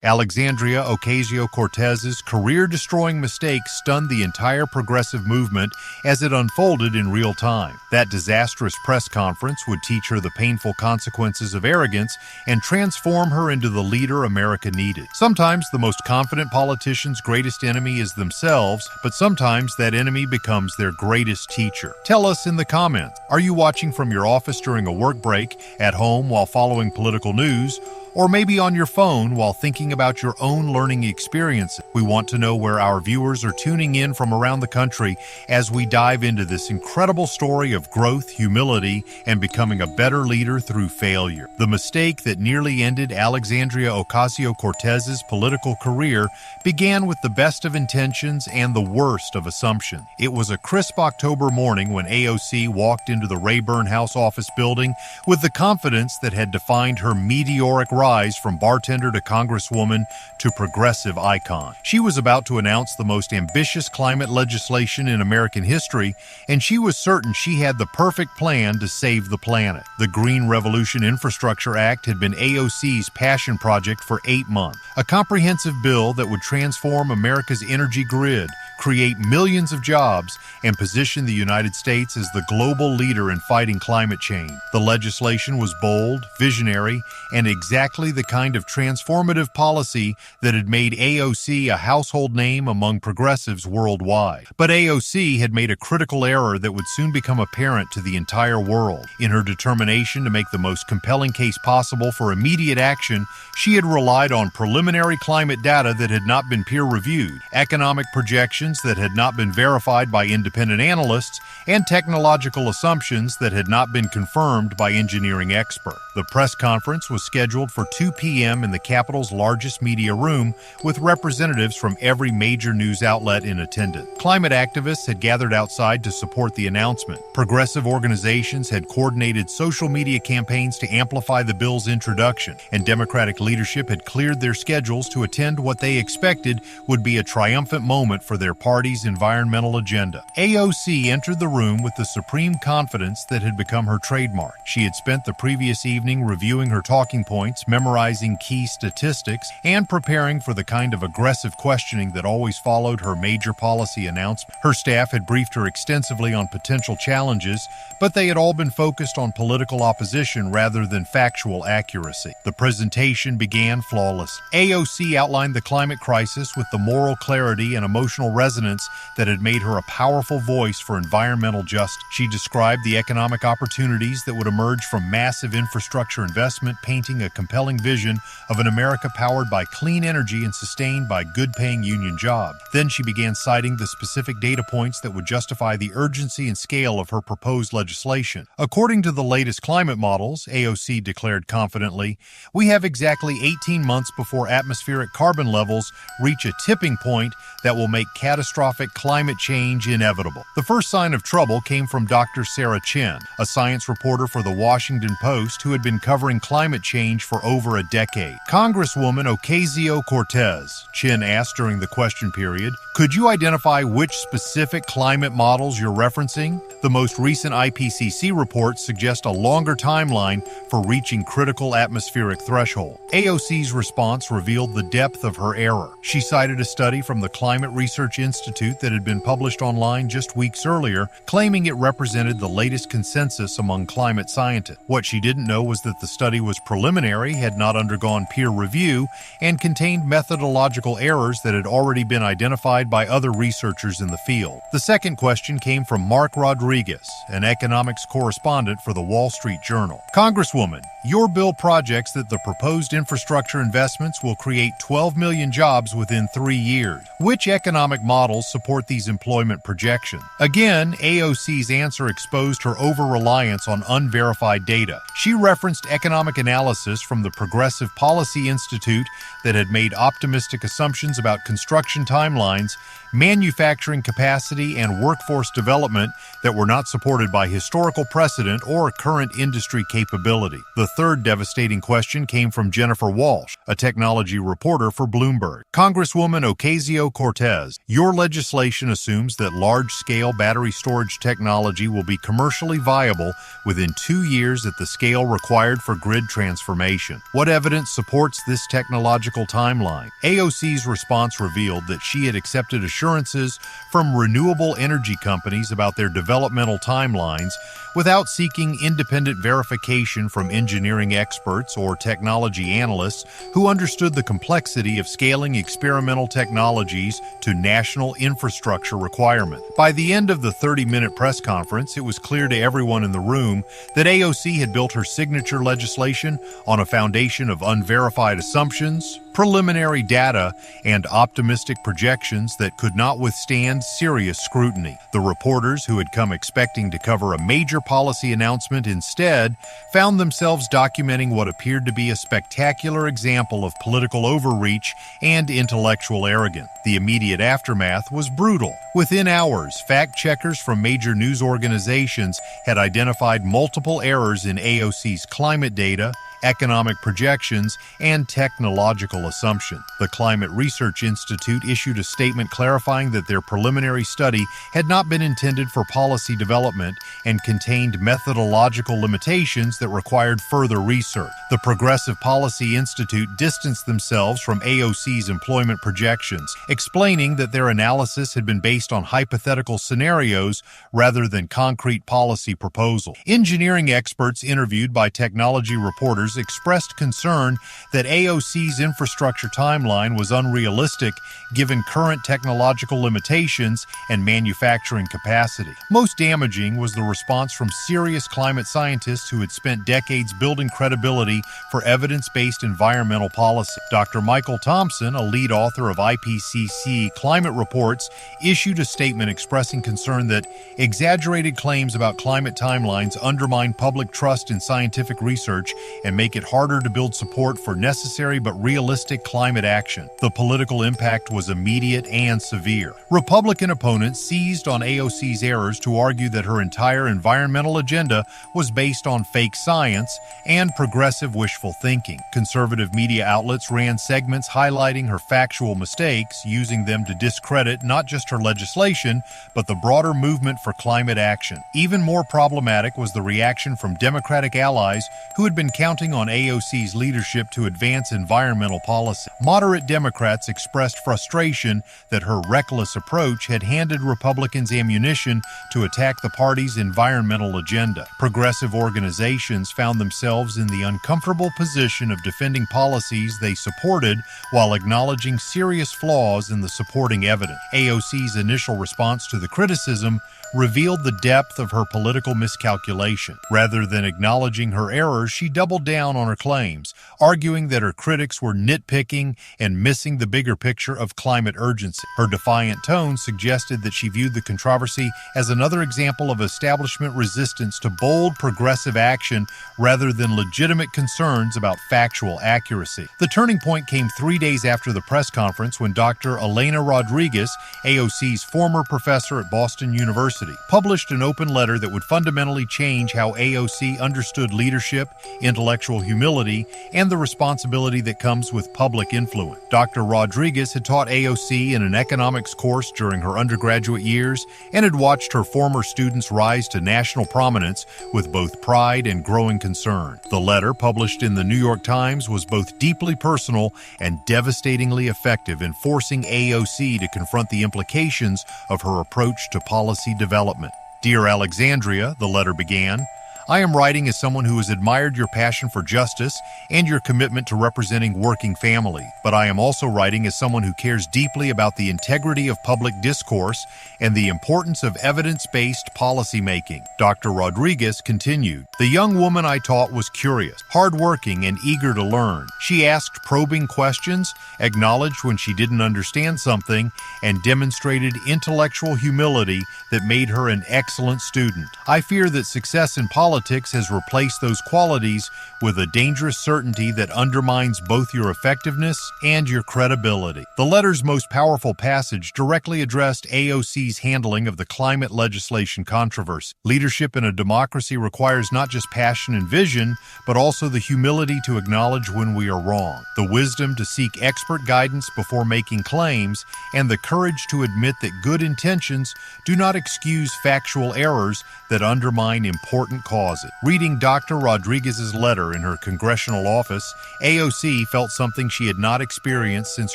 Alexandria Ocasio-Cortez's career-destroying mistake stunned the entire progressive movement as it unfolded in real time. That disastrous press conference would teach her the painful consequences of arrogance and transform her into the leader America needed. Sometimes the most confident politician's greatest enemy is themselves, but sometimes that enemy becomes their greatest teacher. Tell us in the comments, are you watching from your office during a work break, at home while following political news, or maybe on your phone while thinking about your own learning experiences? We want to know where our viewers are tuning in from around the country as we dive into this incredible story of growth, humility, and becoming a better leader through failure. The mistake that nearly ended Alexandria Ocasio-Cortez's political career began with the best of intentions and the worst of assumptions. It was a crisp October morning when AOC walked into the Rayburn House office building with the confidence that had defined her meteoric rise from bartender to congresswoman to progressive icon. She was about to announce the most ambitious climate legislation in American history, and she was certain she had the perfect plan to save the planet. The Green Revolution Infrastructure Act had been AOC's passion project for 8 months, a comprehensive bill that would transform America's energy grid, create millions of jobs, and position the United States as the global leader in fighting climate change. The legislation was bold, visionary, and exactly the kind of transformative policy that had made AOC a household name among progressives worldwide. But AOC had made a critical error that would soon become apparent to the entire world. In her determination to make the most compelling case possible for immediate action, she had relied on preliminary climate data that had not been peer-reviewed, economic projections that had not been verified by independent analysts, and technological assumptions that had not been confirmed by engineering experts. The press conference was scheduled for 2 p.m. in the Capitol's largest media room, with representatives from every major news outlet in attendance. Climate activists had gathered outside to support the announcement. Progressive organizations had coordinated social media campaigns to amplify the bill's introduction, and Democratic leadership had cleared their schedules to attend what they expected would be a triumphant moment for their party's environmental agenda. AOC entered the room with the supreme confidence that had become her trademark. She had spent the previous evening reviewing her talking points, memorizing key statistics, and preparing for the kind of aggressive questioning that always followed her major policy announcement. Her staff had briefed her extensively on potential challenges, but they had all been focused on political opposition rather than factual accuracy. The presentation began flawlessly. AOC outlined the climate crisis with the moral clarity and emotional resonance that had made her a powerful voice for environmental justice. She described the economic opportunities that would emerge from massive infrastructure investment, painting a compelling vision of an America powered by clean energy and sustained by good-paying union jobs. Then she began citing the specific data points that would justify the urgency and scale of her proposed legislation. According to the latest climate models, AOC declared confidently, we have exactly 18 months before atmospheric carbon levels reach a tipping point that will make catastrophic climate change inevitable. The first sign of trouble came from Dr. Sarah Chen, a science reporter for the Washington Post who had been covering climate change for over a decade. Congresswoman Ocasio-Cortez, Chen asked during the question period, could you identify which specific climate models you're referencing? The most recent IPCC reports suggest a longer timeline for reaching critical atmospheric threshold. AOC's response revealed the depth of her error. She cited a study from the Climate Research Institute that had been published online just weeks earlier, claiming it represented the latest consensus among climate scientists. What she didn't know was that the study was preliminary, had not undergone peer review, and contained methodological errors that had already been identified by other researchers in the field. The second question came from Mark Rodriguez, an economics correspondent for the Wall Street Journal. Congresswoman, your bill projects that the proposed infrastructure investments will create 12 million jobs within 3 years. Which economic models support these employment projections? Again, AOC's answer exposed her over-reliance on unverified data. She referenced economic analysis from the Progressive Policy Institute that had made optimistic assumptions about construction timelines, manufacturing capacity, and workforce development that were not supported by historical precedent or current industry capability. The third devastating question came from Jennifer Walsh, a technology reporter for Bloomberg. Congresswoman Ocasio-Cortez, your legislation assumes that large-scale battery storage technology will be commercially viable within 2 years at the scale required for grid transformation. What evidence supports this technological timeline? AOC's response revealed that she had accepted assurances from renewable energy companies about their developmental timelines without seeking independent verification from engineering experts or technology analysts who understood the complexity of scaling experimental technologies to national infrastructure requirements. By the end of the 30-minute press conference, it was clear to everyone in the room that AOC had built her signature legislation on a foundation of unverified assumptions, preliminary data, and optimistic projections that could not withstand serious scrutiny. The reporters who had come expecting to cover a major policy announcement instead found themselves documenting what appeared to be a spectacular example of political overreach and intellectual arrogance. The immediate aftermath was brutal. Within hours, fact-checkers from major news organizations had identified multiple errors in AOC's climate data, economic projections, and technological assumptions. The Climate Research Institute issued a statement clarifying that their preliminary study had not been intended for policy development and contained methodological limitations that required further research. The Progressive Policy Institute distanced themselves from AOC's employment projections, explaining that their analysis had been based on hypothetical scenarios rather than concrete policy proposals. Engineering experts interviewed by technology reporters expressed concern that AOC's infrastructure timeline was unrealistic given current technological limitations and manufacturing capacity. Most damaging was the response from serious climate scientists who had spent decades building credibility for evidence-based environmental policy. Dr. Michael Thompson, a lead author of IPCC climate reports, issued a statement expressing concern that exaggerated claims about climate timelines undermine public trust in scientific research and make it harder to build support for necessary but realistic climate action. The political impact was immediate and severe. Republican opponents seized on AOC's errors to argue that her entire environmental agenda was based on fake science and progressive wishful thinking. Conservative media outlets ran segments highlighting her factual mistakes, using them to discredit not just her legislation, but the broader movement for climate action. Even more problematic was the reaction from Democratic allies who had been counting on AOC's leadership to advance environmental policy. Moderate Democrats expressed frustration that her reckless approach had handed Republicans ammunition to attack the party's environmental agenda. Progressive organizations found themselves in the uncomfortable position of defending policies they supported while acknowledging serious flaws in the supporting evidence. AOC's initial response to the criticism revealed the depth of her political miscalculation. Rather than acknowledging her errors, she doubled down on her claims, arguing that her critics were nitpicking and missing the bigger picture of climate urgency. Her defiant tone suggested that she viewed the controversy as another example of establishment resistance to bold progressive action rather than legitimate concerns about factual accuracy. The turning point came 3 days after the press conference when Dr. Elena Rodriguez, AOC's former professor at Boston University, published an open letter that would fundamentally change how AOC understood leadership, intellectual humility, and the responsibility that comes with public influence. Dr. Rodriguez had taught AOC in an economics course during her undergraduate years and had watched her former students rise to national prominence with both pride and growing concern. The letter, published in the New York Times, was both deeply personal and devastatingly effective in forcing AOC to confront the implications of her approach to policy development. Dear Alexandria, the letter began, I am writing as someone who has admired your passion for justice and your commitment to representing working family, but I am also writing as someone who cares deeply about the integrity of public discourse and the importance of evidence-based policymaking. Dr. Rodriguez continued, the young woman I taught was curious, hardworking, and eager to learn. She asked probing questions, acknowledged when she didn't understand something, and demonstrated intellectual humility that made her an excellent student. I fear that success in politics politics has replaced those qualities with a dangerous certainty that undermines both your effectiveness and your credibility. The letter's most powerful passage directly addressed AOC's handling of the climate legislation controversy. Leadership in a democracy requires not just passion and vision, but also the humility to acknowledge when we are wrong, the wisdom to seek expert guidance before making claims, and the courage to admit that good intentions do not excuse factual errors that undermine important causes. Reading Dr. Rodriguez's letter in her congressional office, AOC felt something she had not experienced since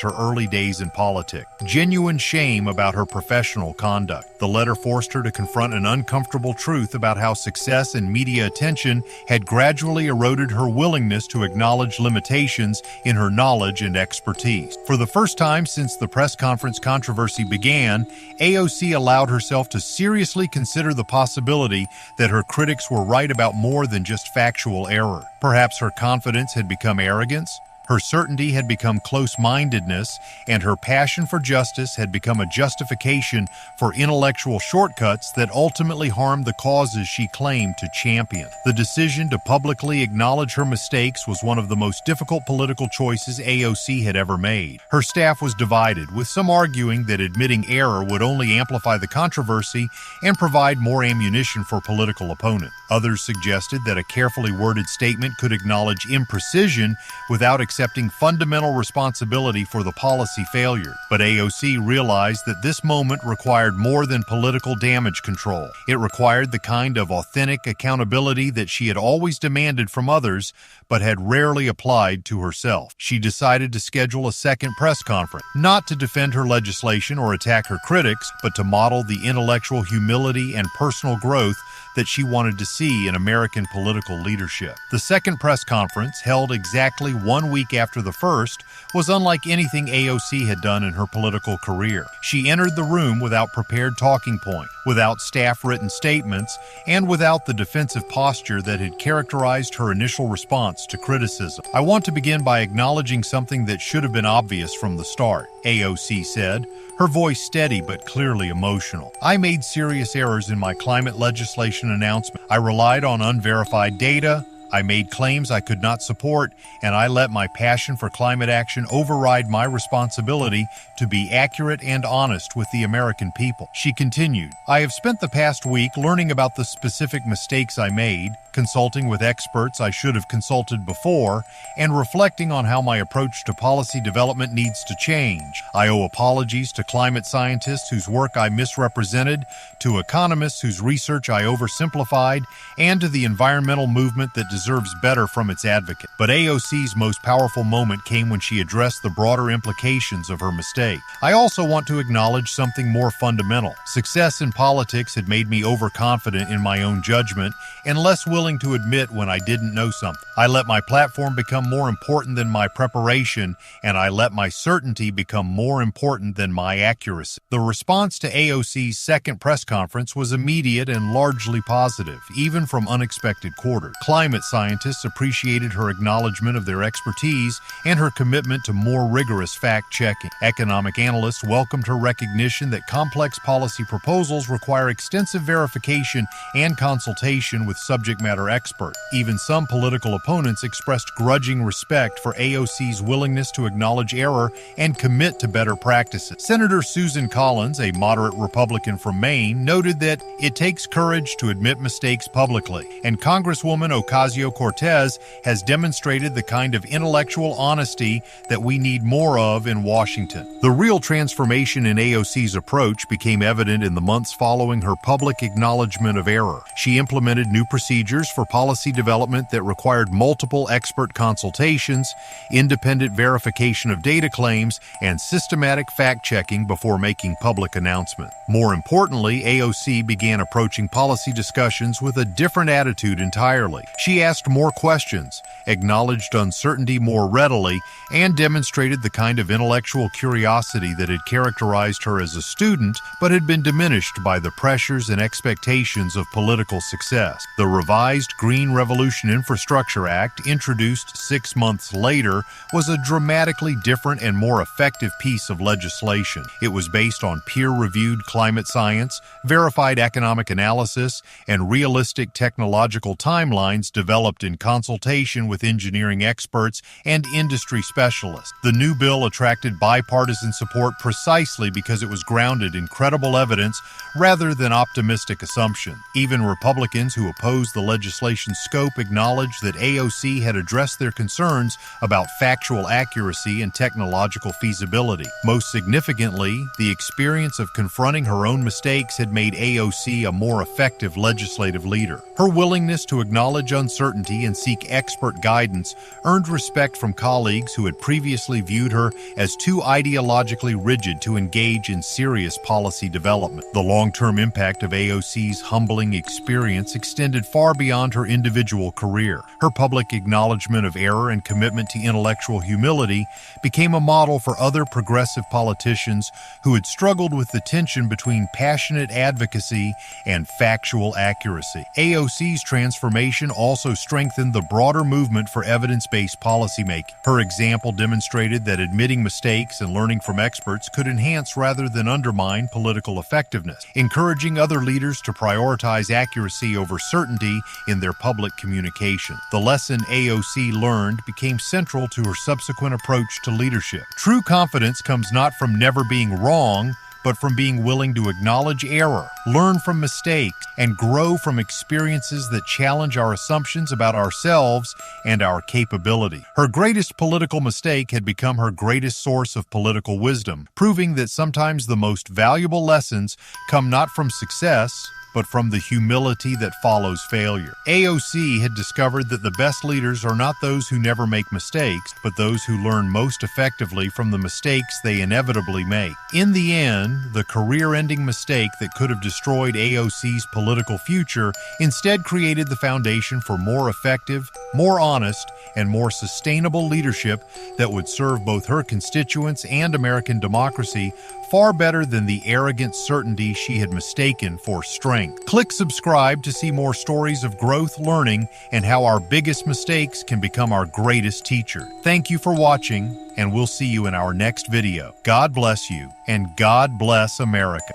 her early days in politics: genuine shame about her professional conduct. The letter forced her to confront an uncomfortable truth about how success and media attention had gradually eroded her willingness to acknowledge limitations in her knowledge and expertise. For the first time since the press conference controversy began, AOC allowed herself to seriously consider the possibility that her critics were right about more than just factual error. Perhaps her confidence had become arrogance, her certainty had become close-mindedness, and her passion for justice had become a justification for intellectual shortcuts that ultimately harmed the causes she claimed to champion. The decision to publicly acknowledge her mistakes was one of the most difficult political choices AOC had ever made. Her staff was divided, with some arguing that admitting error would only amplify the controversy and provide more ammunition for political opponents. Others suggested that a carefully worded statement could acknowledge imprecision without accepting fundamental responsibility for the policy failure. But AOC realized that this moment required more than political damage control. It required the kind of authentic accountability that she had always demanded from others, but had rarely applied to herself. She decided to schedule a second press conference, not to defend her legislation or attack her critics, but to model the intellectual humility and personal growth that she wanted to see in American political leadership. The second press conference, held exactly 1 week after the first, was unlike anything AOC had done in her political career. She entered the room without prepared talking points, without staff-written statements, and without the defensive posture that had characterized her initial response to criticism. "I want to begin by acknowledging something that should have been obvious from the start," AOC said, her voice steady but clearly emotional. "I made serious errors in my climate legislation announcement. I relied on unverified data, I made claims I could not support, and I let my passion for climate action override my responsibility to be accurate and honest with the American people." She continued, "I have spent the past week learning about the specific mistakes I made, consulting with experts I should have consulted before, and reflecting on how my approach to policy development needs to change. I owe apologies to climate scientists whose work I misrepresented, to economists whose research I oversimplified, and to the environmental movement that deserves better from its advocate." But AOC's most powerful moment came when she addressed the broader implications of her mistake. "I also want to acknowledge something more fundamental. Success in politics had made me overconfident in my own judgment and less willing to admit when I didn't know something. I let my platform become more important than my preparation, and I let my certainty become more important than my accuracy." The response to AOC's second press conference was immediate and largely positive, even from unexpected quarters. Climate scientists appreciated her acknowledgement of their expertise and her commitment to more rigorous fact-checking. Economic analysts welcomed her recognition that complex policy proposals require extensive verification and consultation with subject matter experts. Even some political opponents expressed grudging respect for AOC's willingness to acknowledge error and commit to better practices. Senator Susan Collins, a moderate Republican from Maine, noted that it takes courage to admit mistakes publicly, and Congresswoman Ocasio-Cortez has demonstrated the kind of intellectual honesty that we need more of in Washington. The real transformation in AOC's approach became evident in the months following her public acknowledgement of error. She implemented new procedures for policy development that required multiple expert consultations, independent verification of data claims, and systematic fact-checking before making public announcements. More importantly, AOC began approaching policy discussions with a different attitude entirely. She asked more questions, acknowledged uncertainty more readily, and demonstrated the kind of intellectual curiosity that had characterized her as a student but had been diminished by the pressures and expectations of political success. The revised revised Green Revolution Infrastructure Act, introduced 6 months later, was a dramatically different and more effective piece of legislation. It was based on peer-reviewed climate science, verified economic analysis, and realistic technological timelines developed in consultation with engineering experts and industry specialists. The new bill attracted bipartisan support precisely because it was grounded in credible evidence rather than optimistic assumption. Even Republicans who opposed the legislation's scope acknowledged that AOC had addressed their concerns about factual accuracy and technological feasibility. Most significantly, the experience of confronting her own mistakes had made AOC a more effective legislative leader. Her willingness to acknowledge uncertainty and seek expert guidance earned respect from colleagues who had previously viewed her as too ideologically rigid to engage in serious policy development. The long-term impact of AOC's humbling experience extended far beyond her individual career. Her public acknowledgement of error and commitment to intellectual humility became a model for other progressive politicians who had struggled with the tension between passionate advocacy and factual accuracy. AOC's transformation also strengthened the broader movement for evidence-based policymaking. Her example demonstrated that admitting mistakes and learning from experts could enhance rather than undermine political effectiveness, encouraging other leaders to prioritize accuracy over certainty in their public communication. The lesson AOC learned became central to her subsequent approach to leadership. True confidence comes not from never being wrong, but from being willing to acknowledge error, learn from mistakes, and grow from experiences that challenge our assumptions about ourselves and our capability. Her greatest political mistake had become her greatest source of political wisdom, proving that sometimes the most valuable lessons come not from success, but from the humility that follows failure. AOC had discovered that the best leaders are not those who never make mistakes, but those who learn most effectively from the mistakes they inevitably make. In the end, the career-ending mistake that could have destroyed AOC's political future instead created the foundation for more effective, more honest, and more sustainable leadership that would serve both her constituents and American democracy far better than the arrogant certainty she had mistaken for strength. Click subscribe to see more stories of growth, learning, and how our biggest mistakes can become our greatest teacher. Thank you for watching, and we'll see you in our next video. God bless you, and God bless America.